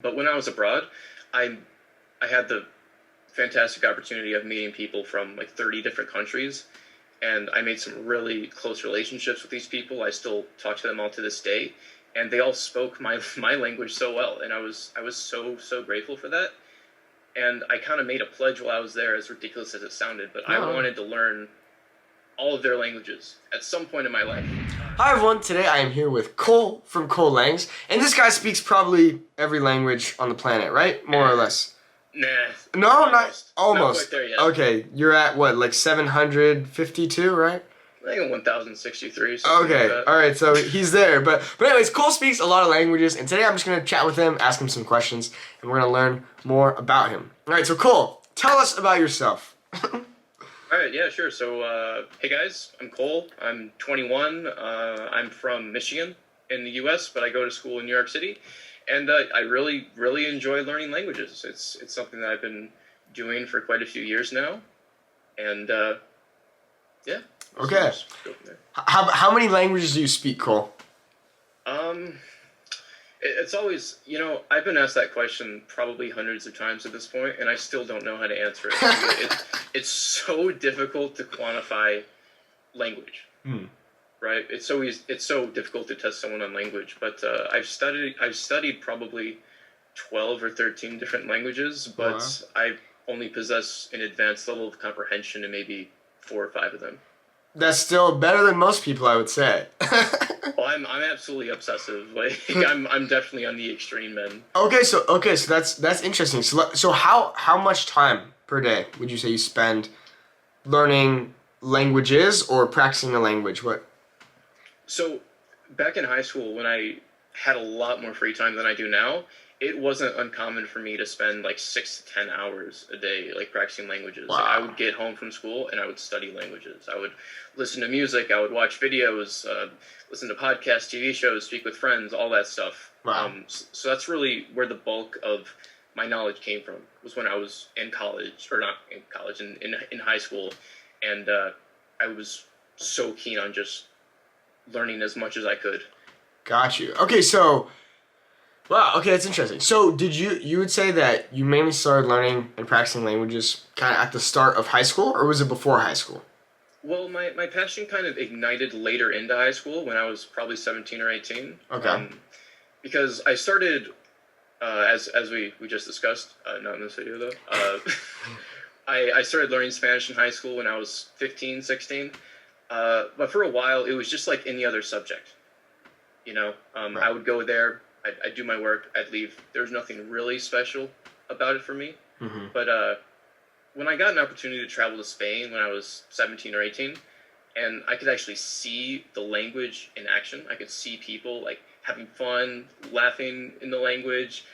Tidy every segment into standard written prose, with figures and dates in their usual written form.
But when I was abroad, I I had the fantastic opportunity of meeting people from like 30 different countries, and I made some really close relationships with these people. I still talk to them all to this day, and they all spoke my my language so well, and I was so grateful for that. And I kind of made a pledge while I was there, as ridiculous as it sounded, but I wanted to learn all of their languages at some point in my life. Hi everyone, today I am here with Cole from Cole Langs, and this guy speaks probably every language on the planet, right? More or less. Nah. No, not almost. Not quite there yet. Okay, you're at what, like 752, right? I think 1063. Okay, like alright, so he's there. But anyways, Cole speaks a lot of languages, and today I'm just going to chat with him, ask him some questions, and we're going to learn more about him. Alright, so Cole, tell us about yourself. Alright, yeah, sure. So, hey guys, I'm Cole. I'm 21. I'm from Michigan in the U.S., but I go to school in New York City. And I really enjoy learning languages. It's something that I've been doing for quite a few years now. And, yeah. Okay. How many languages do you speak, Cole? It's always, I've been asked that question probably hundreds of times at this point, and I still don't know how to answer it. It's so difficult to quantify language, right? It's so difficult to test someone on language. But I've studied probably 12 or 13 different languages, but I only possess an advanced level of comprehension in maybe 4 or 5 of them. That's still better than most people, I would say. Well, I'm absolutely obsessive. Like I'm definitely on the extreme end. Okay, so that's interesting. So how much time per day would you say you spend learning languages or practicing a language? What? So back in high school, when I had a lot more free time than I do now, it wasn't uncommon for me to spend like 6 to 10 hours a day like practicing languages. Wow. Like, I would get home from school and I would study languages. I would listen to music. I would watch videos, listen to podcasts, TV shows, speak with friends, all that stuff. Wow. So that's really where the bulk of my knowledge came from, was when I was in college, or not in college, in high school. And I was so keen on just learning as much as I could. Got you. Okay, so wow, okay, that's interesting. So did you would say that you mainly started learning and practicing languages kind of at the start of high school, or was it before high school? Well, my passion kind of ignited later into high school when I was probably 17 or 18. Okay. Because I started, as we just discussed, not in this video though, I started learning Spanish in high school when I was 15, 16. But for a while, it was just like any other subject. I would go there, I'd do my work, I'd leave. There was nothing really special about it for me. Mm-hmm. But when I got an opportunity to travel to Spain when I was 17 or 18, and I could actually see the language in action, I could see people like having fun, laughing in the language,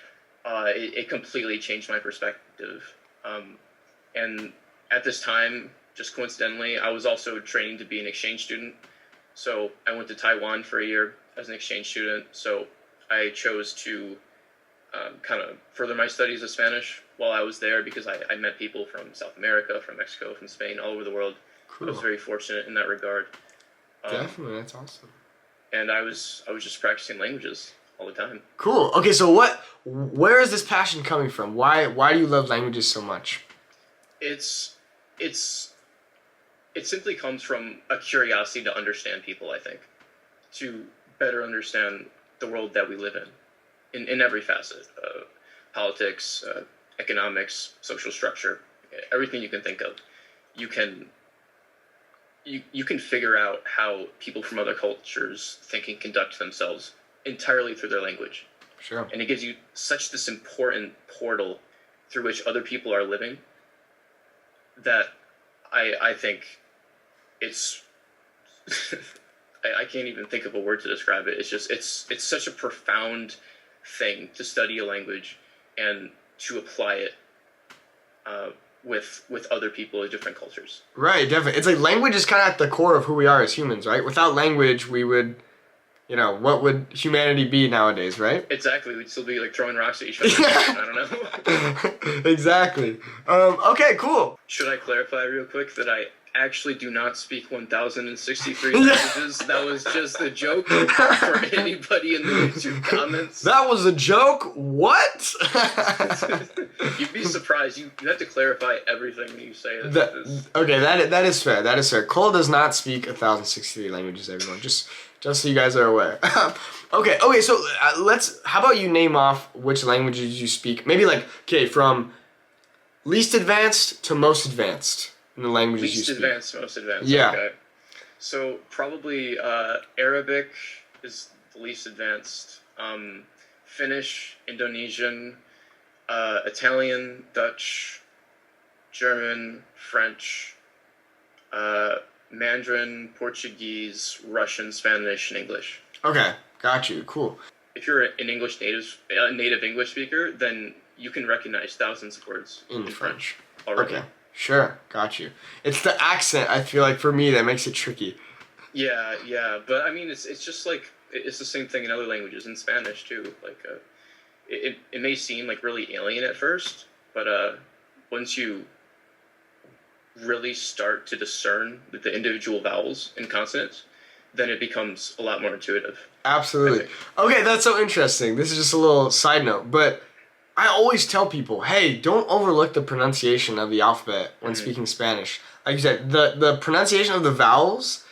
it completely changed my perspective. And at this time, just coincidentally, I was also training to be an exchange student. So I went to Taiwan for a year as an exchange student. So I chose to kind of further my studies of Spanish while I was there, because I met people from South America, from Mexico, from Spain, all over the world. Cool. I was very fortunate in that regard. Definitely, that's awesome. And I was just practicing languages all the time. Cool. Okay, so where is this passion coming from? Why do you love languages so much? It simply comes from a curiosity to understand people, I think. To better understand the world that we live in every facet. Politics, economics, social structure, everything you can think of. You can figure out how people from other cultures think and conduct themselves entirely through their language. Sure. And it gives you such this important portal through which other people are living that I think it's I can't even think of a word to describe it. It's just it's such a profound thing to study a language and to apply it with other people of different cultures. Right, definitely. It's like language is kind of at the core of who we are as humans, right? Without language, we would, what would humanity be nowadays, right? Exactly. We'd still be like throwing rocks at each other. I don't know. Exactly. Okay, cool. Should I clarify real quick that actually do not speak 1,063 languages. That was just a joke for anybody in the YouTube comments. That was a joke? What? You'd be surprised. You have to clarify everything when you say it. Okay, that is fair. That is fair. Cole does not speak 1,063 languages, everyone. Just so you guys are aware. Okay, so how about you name off which languages you speak? Maybe from least advanced to most advanced in the languages you speak. Least advanced, most advanced. Yeah. Okay. So probably Arabic is the least advanced. Finnish, Indonesian, Italian, Dutch, German, French, Mandarin, Portuguese, Russian, Spanish, and English. Okay, got you. Cool. If you're a native English speaker, then you can recognize thousands of words in French already. Okay, sure, got you. It's the accent, I feel like, for me, that makes it tricky. Yeah, but I mean, it's just like, it's the same thing in other languages, in Spanish too. Like, it may seem like really alien at first, but once you really start to discern the individual vowels and consonants, then it becomes a lot more intuitive. Absolutely. Okay, that's so interesting. This is just a little side note, but I always tell people, hey, don't overlook the pronunciation of the alphabet when speaking Spanish. Like you said, the pronunciation of the vowels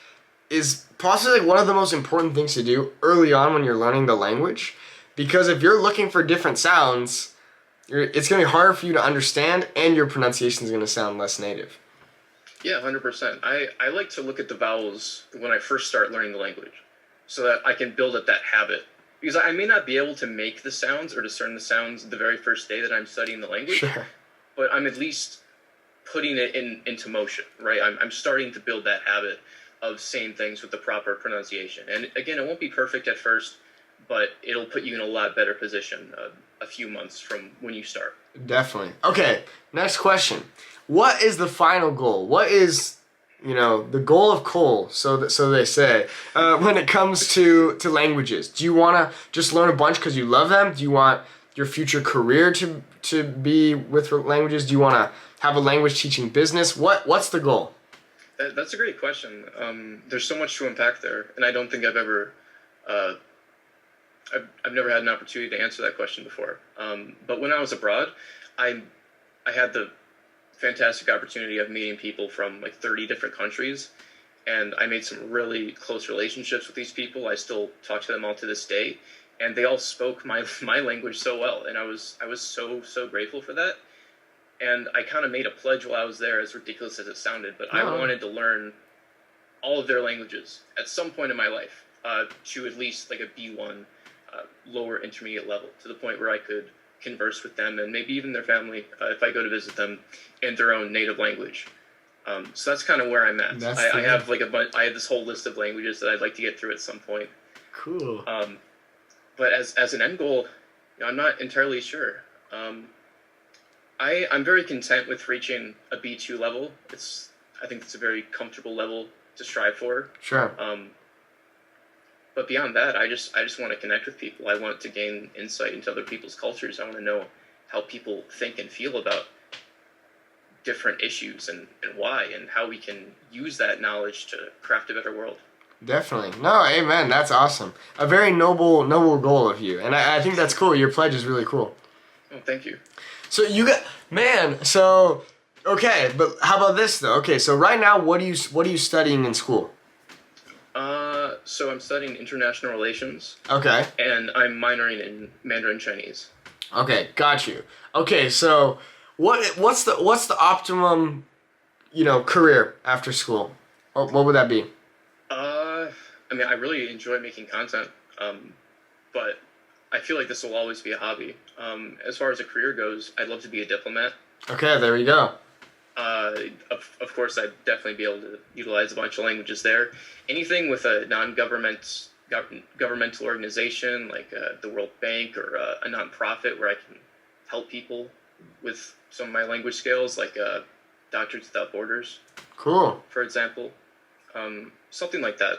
is possibly one of the most important things to do early on when you're learning the language, because if you're looking for different sounds, it's going to be harder for you to understand, and your pronunciation is going to sound less native. Yeah, 100%. I like to look at the vowels when I first start learning the language, so that I can build up that habit. Because I may not be able to make the sounds or discern the sounds the very first day that I'm studying the language, Sure. but I'm at least putting it into motion, right? I'm starting to build that habit of saying things with the proper pronunciation. And again, it won't be perfect at first, but it'll put you in a lot better position a few months from when you start. Definitely. Okay, next question. What is the final goal? What is, the goal of Cole, so they say, when it comes to languages? Do you want to just learn a bunch because you love them? Do you want your future career to be with languages? Do you want to have a language teaching business? What's the goal? That's a great question. There's so much to unpack there, and I don't think I've ever... I've never had an opportunity to answer that question before. But when I was abroad, I had the fantastic opportunity of meeting people from 30 different countries, and I made some really close relationships with these people. I still talk to them all to this day, and they all spoke my language so well, and I was so grateful for that. And I kind of made a pledge while I was there, as ridiculous as it sounded, but I wanted to learn all of their languages at some point in my life, to at least a B1 lower intermediate level, to the point where I could converse with them and maybe even their family if I go to visit them in their own native language. So that's kind of where I'm at. I have I have this whole list of languages that I'd like to get through at some point. Cool. But as an end goal, I'm not entirely sure. I'm very content with reaching a B2 level. I think it's a very comfortable level to strive for. Sure. But beyond that, I just want to connect with people. I want to gain insight into other people's cultures. I want to know how people think and feel about different issues and why, and how we can use that knowledge to craft a better world. Definitely. No, amen. That's awesome. A very noble goal of you. And I think that's cool. Your pledge is really cool. Oh, thank you. So okay, but how about this though? Okay, so right now, what are you studying in school? So I'm studying international relations. Okay. And I'm minoring in Mandarin Chinese. Okay, got you. Okay, so what's the optimum, career after school? What would that be? I mean, I really enjoy making content, but I feel like this will always be a hobby. As far as a career goes, I'd love to be a diplomat. Okay, there we go. Of course, I'd definitely be able to utilize a bunch of languages there. Anything with a governmental organization like the World Bank, or a nonprofit where I can help people with some of my language skills, like Doctors Without Borders. Cool. For example, something like that.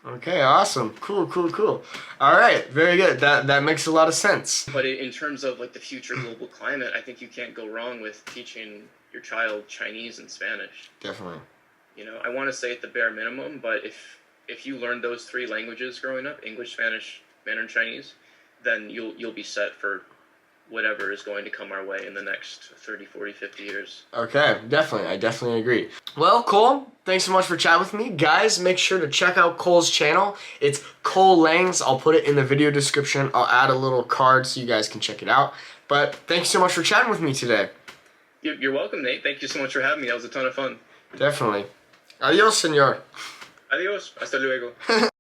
Okay, awesome. Cool. All right, very good. That makes a lot of sense. But in terms of the future global climate, I think you can't go wrong with teaching your child Chinese and Spanish. Definitely. You know, I want to say at the bare minimum, but if you learn those three languages growing up, English, Spanish, Mandarin, Chinese, then you'll be set for whatever is going to come our way in the next 30, 40, 50 years. Okay, definitely. I definitely agree. Well, Cole, thanks so much for chatting with me. Guys, make sure to check out Cole's channel. It's Cole Langs. I'll put it in the video description. I'll add a little card so you guys can check it out. But thanks so much for chatting with me today. You're welcome, Nate. Thank you so much for having me. That was a ton of fun. Definitely. Adios, senor. Adios. Hasta luego.